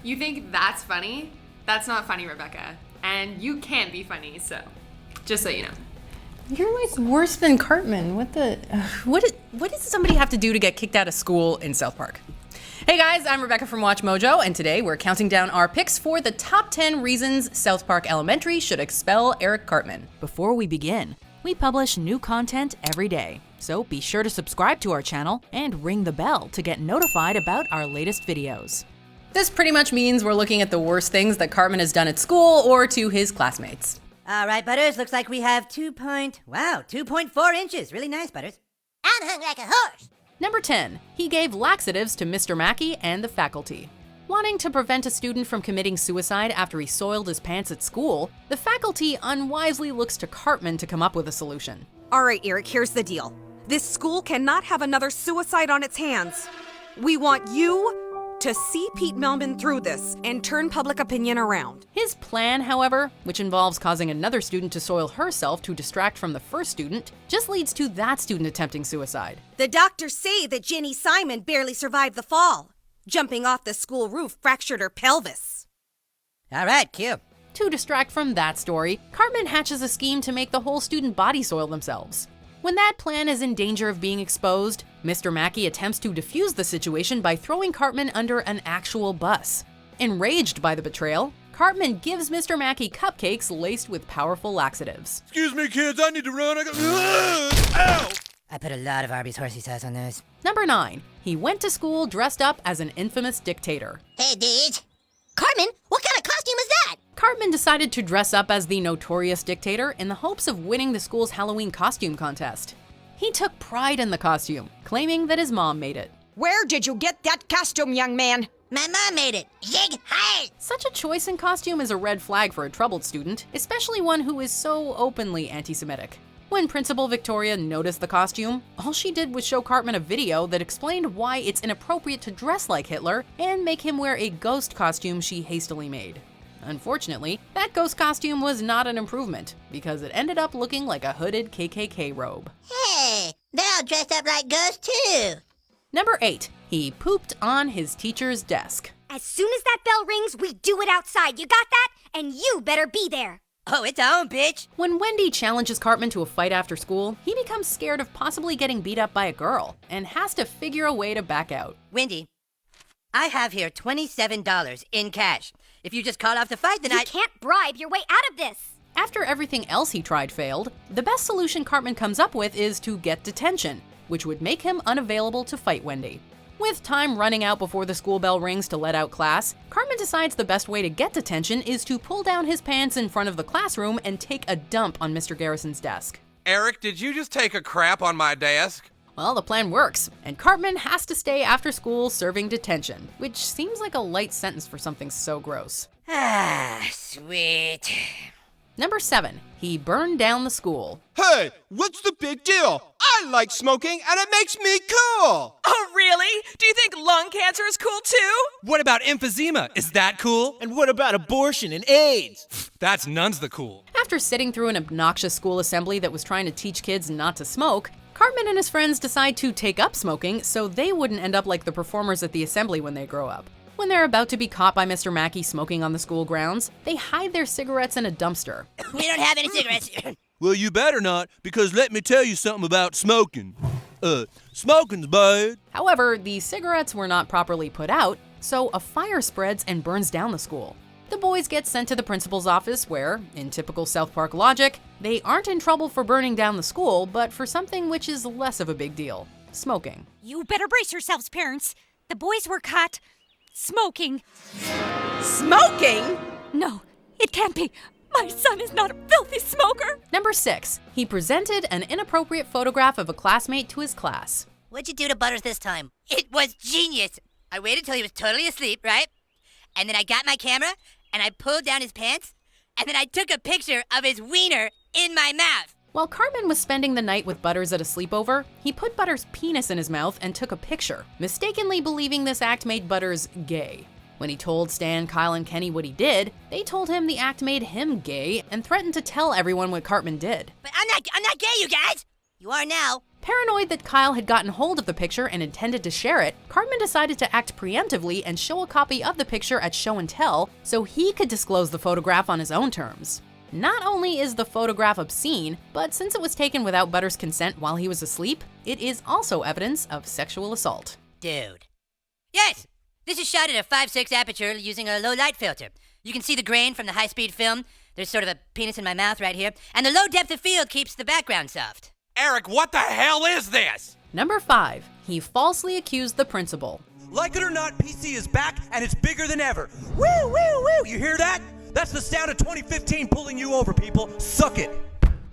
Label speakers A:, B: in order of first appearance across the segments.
A: You think that's funny? That's not funny, Rebecca. And you can't be funny, so just so you know.
B: You're like worse than Cartman. What does somebody have to do to get kicked out of school in South Park? Hey guys, I'm Rebecca from WatchMojo, and today we're counting down our picks for the top 10 reasons South Park Elementary should expel Eric Cartman. Before we begin, we publish new content every day, so be sure to subscribe to our channel and ring the bell to get notified about our latest videos. This pretty much means we're looking at the worst things that Cartman has done at school or to his classmates.
C: All right, Butters, looks like we have 2.4 inches. Really nice, Butters. I'm hung like a horse.
B: Number 10, he gave laxatives to Mr. Mackey and the faculty. Wanting to prevent a student from committing suicide after he soiled his pants at school, the faculty unwisely looks to Cartman to come up with a solution.
D: All right, Eric, here's the deal. This school cannot have another suicide on its hands. We want you to see Pete Melman through this and turn public opinion around.
B: His plan, however, which involves causing another student to soil herself to distract from the first student, just leads to that student attempting suicide.
D: The doctors say that Jenny Simon barely survived the fall. Jumping off the school roof fractured her pelvis.
C: All right, cue.
B: To distract from that story, Cartman hatches a scheme to make the whole student body soil themselves. When that plan is in danger of being exposed, Mr. Mackey attempts to defuse the situation by throwing Cartman under an actual bus. Enraged by the betrayal, Cartman gives Mr. Mackey cupcakes laced with powerful laxatives.
E: Excuse me, kids, I need to run. Ow!
C: I put a lot of Arby's horsey sauce on those.
B: Number 9, he went to school dressed up as an infamous dictator.
C: Hey, dudes. Cartman, what kind of costume is that?
B: Cartman decided to dress up as the notorious dictator in the hopes of winning the school's Halloween costume contest. He took pride in the costume, claiming that his mom made it.
D: Where did you get that costume, young man?
C: My mom made it. Yig, hi!
B: Such a choice in costume is a red flag for a troubled student, especially one who is so openly anti-Semitic. When Principal Victoria noticed the costume, all she did was show Cartman a video that explained why it's inappropriate to dress like Hitler and make him wear a ghost costume she hastily made. Unfortunately, that ghost costume was not an improvement, because it ended up looking like a hooded KKK robe.
C: Hey, they're all dressed up like ghosts too.
B: Number 8, he pooped on his teacher's desk.
F: As soon as that bell rings, we do it outside. You got that? And you better be there.
C: Oh, it's on, bitch.
B: When Wendy challenges Cartman to a fight after school, he becomes scared of possibly getting beat up by a girl and has to figure a way to back out.
C: Wendy, I have here $27 in cash. If you just call off the fight, then
F: You can't bribe your way out of this.
B: After everything else he tried failed, the best solution Cartman comes up with is to get detention, which would make him unavailable to fight Wendy. With time running out before the school bell rings to let out class, Cartman decides the best way to get detention is to pull down his pants in front of the classroom and take a dump on Mr. Garrison's desk.
E: Eric, did you just take a crap on my desk?
B: Well, the plan works, and Cartman has to stay after school serving detention, which seems like a light sentence for something so gross.
C: Ah, sweet.
B: Number 7, he burned down the school.
G: Hey, what's the big deal? I like smoking and it makes me cool!
D: Oh, really? Do you think lung cancer is cool too?
H: What about emphysema? Is that cool?
G: And what about abortion and AIDS?
H: That's none's the cool.
B: After sitting through an obnoxious school assembly that was trying to teach kids not to smoke, Cartman and his friends decide to take up smoking so they wouldn't end up like the performers at the assembly when they grow up. When they're about to be caught by Mr. Mackey smoking on the school grounds, they hide their cigarettes in a dumpster.
C: We don't have any cigarettes.
G: Well, you better not, because let me tell you something about smoking. Smoking's bad.
B: However, the cigarettes were not properly put out, so a fire spreads and burns down the school. The boys get sent to the principal's office where, in typical South Park logic, they aren't in trouble for burning down the school, but for something which is less of a big deal: smoking.
F: You better brace yourselves, parents. The boys were caught smoking.
D: Smoking?
F: No, it can't be. My son is not a filthy smoker.
B: Number 6, he presented an inappropriate photograph of a classmate to his class.
C: What'd you do to Butters this time? It was genius. I waited till he was totally asleep, right? And then I got my camera, and I pulled down his pants, and then I took a picture of his wiener in my mouth.
B: While Cartman was spending the night with Butters at a sleepover, he put Butters' penis in his mouth and took a picture, mistakenly believing this act made Butters gay. When he told Stan, Kyle, and Kenny what he did, they told him the act made him gay and threatened to tell everyone what Cartman did.
C: But I'm not gay, you guys! You are now.
B: Paranoid that Kyle had gotten hold of the picture and intended to share it, Cartman decided to act preemptively and show a copy of the picture at show and tell so he could disclose the photograph on his own terms. Not only is the photograph obscene, but since it was taken without Butter's consent while he was asleep, it is also evidence of sexual assault.
C: Dude. Yes! This is shot at a 5.6 aperture using a low light filter. You can see the grain from the high-speed film. There's sort of a penis in my mouth right here. And the low depth of field keeps the background soft.
E: Eric, what the hell is this?
B: Number 5. He falsely accused the principal.
I: Like it or not, PC is back and it's bigger than ever. Woo, woo, woo! You hear that? That's the sound of 2015 pulling you over, people. Suck it.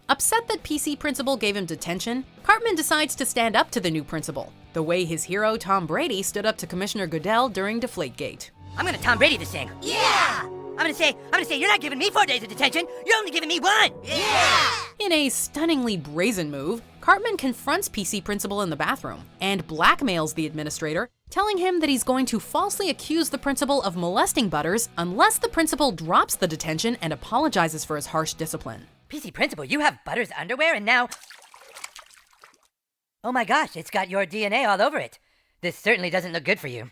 B: Upset that PC principal gave him detention, Cartman decides to stand up to the new principal, the way his hero Tom Brady stood up to Commissioner Goodell during Deflategate.
C: I'm gonna Tom Brady this thing. Yeah! I'm gonna say, you're not giving me 4 days of detention. You're only giving me 1. Yeah!
B: In a stunningly brazen move, Cartman confronts PC principal in the bathroom and blackmails the administrator, telling him that he's going to falsely accuse the principal of molesting Butters unless the principal drops the detention and apologizes for his harsh discipline.
C: PC principal, you have Butters' underwear and now... Oh my gosh, it's got your DNA all over it. This certainly doesn't look good for you.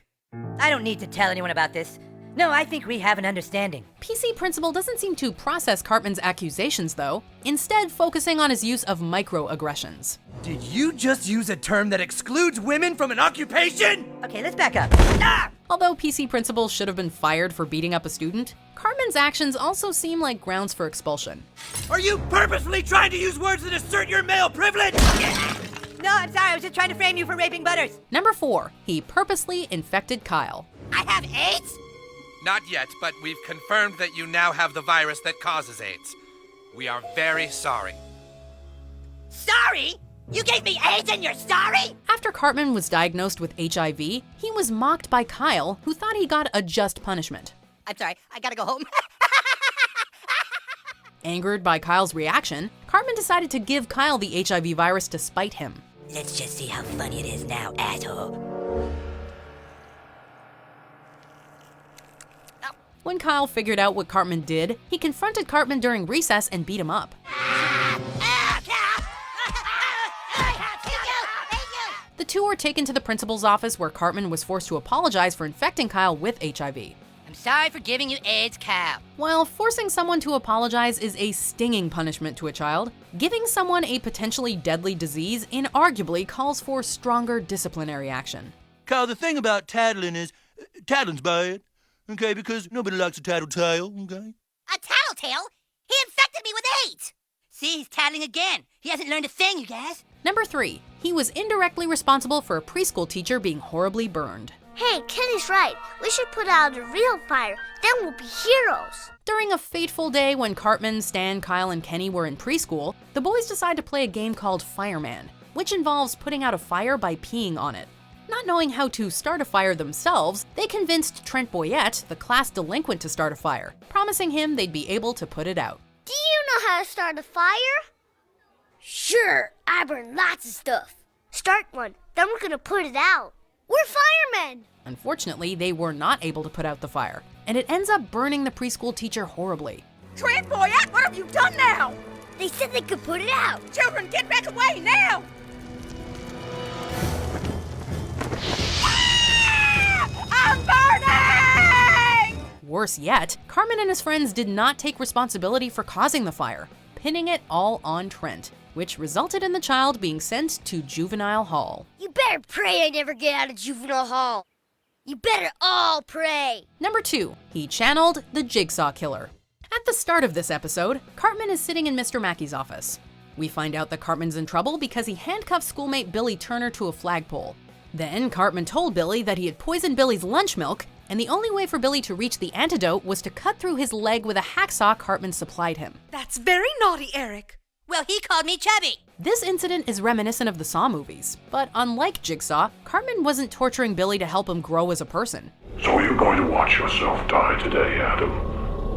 C: I don't need to tell anyone about this. No, I think we have an understanding.
B: PC principal doesn't seem to process Cartman's accusations, though, instead focusing on his use of microaggressions.
I: Did you just use a term that excludes women from an occupation?
C: Okay, let's back up. Ah!
B: Although PC principal should have been fired for beating up a student, Cartman's actions also seem like grounds for expulsion.
I: Are you purposefully trying to use words that assert your male privilege?
C: No, I'm sorry, I was just trying to frame you for raping Butters.
B: Number 4, he purposely infected Kyle.
C: I have AIDS?
E: Not yet, but we've confirmed that you now have the virus that causes AIDS. We are very sorry.
C: Sorry? You gave me AIDS and you're sorry?
B: After Cartman was diagnosed with HIV, he was mocked by Kyle, who thought he got a just punishment.
C: I'm sorry, I gotta go home.
B: Angered by Kyle's reaction, Cartman decided to give Kyle the HIV virus to spite him.
C: Let's just see how funny it is now, asshole.
B: When Kyle figured out what Cartman did, he confronted Cartman during recess and beat him up. The two were taken to the principal's office where Cartman was forced to apologize for infecting Kyle with HIV.
C: I'm sorry for giving you AIDS, Kyle.
B: While forcing someone to apologize is a stinging punishment to a child, giving someone a potentially deadly disease inarguably calls for stronger disciplinary action.
G: Kyle, the thing about tattling is, tattling's bad, okay, because nobody likes a tattletale, okay?
C: A tattletale? He infected me with AIDS! See, he's tattling again. He hasn't learned a thing, you guys.
B: Number 3, he was indirectly responsible for a preschool teacher being horribly burned.
F: Hey, Kenny's right. We should put out a real fire. Then we'll be heroes.
B: During a fateful day when Cartman, Stan, Kyle, and Kenny were in preschool, the boys decide to play a game called Fireman, which involves putting out a fire by peeing on it. Not knowing how to start a fire themselves, they convinced Trent Boyette, the class delinquent, to start a fire, promising him they'd be able to put it out.
F: Do you know how to start a fire? Sure, I burn lots of stuff. Start one, then we're gonna put it out. We're firemen!
B: Unfortunately, they were not able to put out the fire, and it ends up burning the preschool teacher horribly.
D: Trent Boyette, what have you done now?
F: They said they could put it out.
D: Children, get back away now! I'm burning!
B: Worse yet, Cartman and his friends did not take responsibility for causing the fire, pinning it all on Trent, which resulted in the child being sent to juvenile hall.
F: You better pray I never get out of juvenile hall. You better all pray.
B: Number 2, he channeled the Jigsaw killer. At the start of this episode, Cartman is sitting in Mr. Mackey's office. We find out that Cartman's in trouble because he handcuffed schoolmate Billy Turner to a flagpole. Then Cartman told Billy that he had poisoned Billy's lunch milk, and the only way for Billy to reach the antidote was to cut through his leg with a hacksaw Cartman supplied him.
D: That's very naughty, Eric.
C: Well, he called me chubby.
B: This incident is reminiscent of the Saw movies, but unlike Jigsaw, Cartman wasn't torturing Billy to help him grow as a person.
J: So you're going to watch yourself die today, Adam,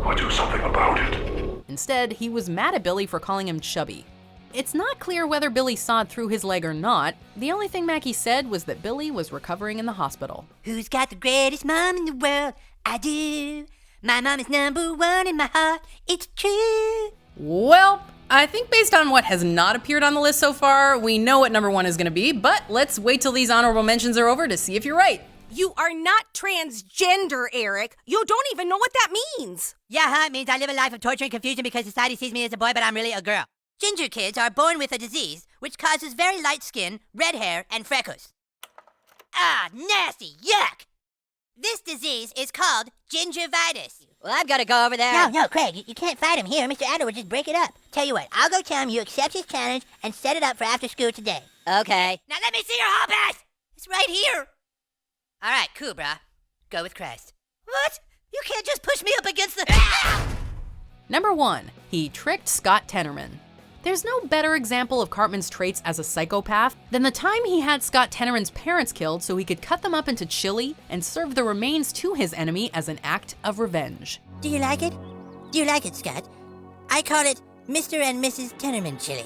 J: or do something about it?
B: Instead, he was mad at Billy for calling him chubby. It's not clear whether Billy sawed through his leg or not. The only thing Mackey said was that Billy was recovering in the hospital.
C: Who's got the greatest mom in the world? I do. My mom is #1 in my heart. It's true.
B: Well, I think based on what has not appeared on the list so far, we know what number 1 is going to be, but let's wait till these honorable mentions are over to see if you're right.
D: You are not transgender, Eric. You don't even know what that means.
C: Yeah, huh? It means I live a life of torture and confusion because society sees me as a boy, but I'm really a girl. Ginger kids are born with a disease which causes very light skin, red hair, and freckles. Ah, nasty, yuck! This disease is called gingivitis.
K: Well, I've got to go over there.
C: No, Craig, you can't fight him here. Mr. Adler would just break it up. Tell you what, I'll go tell him you accept his challenge and set it up for after school today.
K: Okay.
C: Now let me see your hall pass! It's right here! All right, cool, brah. Go with Christ. What? You can't just push me up against the...
B: Number 1, he tricked Scott Tenorman. There's no better example of Cartman's traits as a psychopath than the time he had Scott Tenorman's parents killed so he could cut them up into chili and serve the remains to his enemy as an act of revenge.
C: Do you like it? Do you like it, Scott? I call it Mr. and Mrs. Tenorman chili.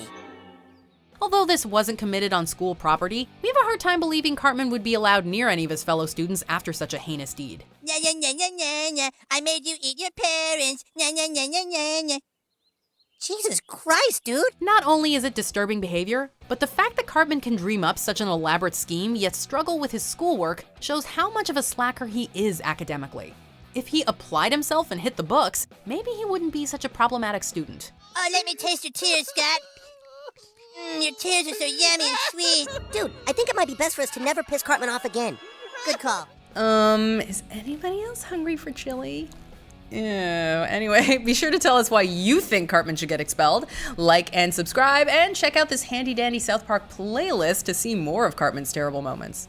B: Although this wasn't committed on school property, we have a hard time believing Cartman would be allowed near any of his fellow students after such a heinous deed.
C: Nya, nya, nya, nya, nya, nya. I made you eat your parents. Nya, nya, nya, nya, nya, nya. Jesus Christ, dude!
B: Not only is it disturbing behavior, but the fact that Cartman can dream up such an elaborate scheme yet struggle with his schoolwork shows how much of a slacker he is academically. If he applied himself and hit the books, maybe he wouldn't be such a problematic student.
C: Oh, let me taste your tears, Scott. Your tears are so yummy and sweet.
K: Dude, I think it might be best for us to never piss Cartman off again.
C: Good call.
B: Is anybody else hungry for chili? Ew. Anyway, be sure to tell us why you think Cartman should get expelled. Like and subscribe, and check out this handy dandy South Park playlist to see more of Cartman's terrible moments.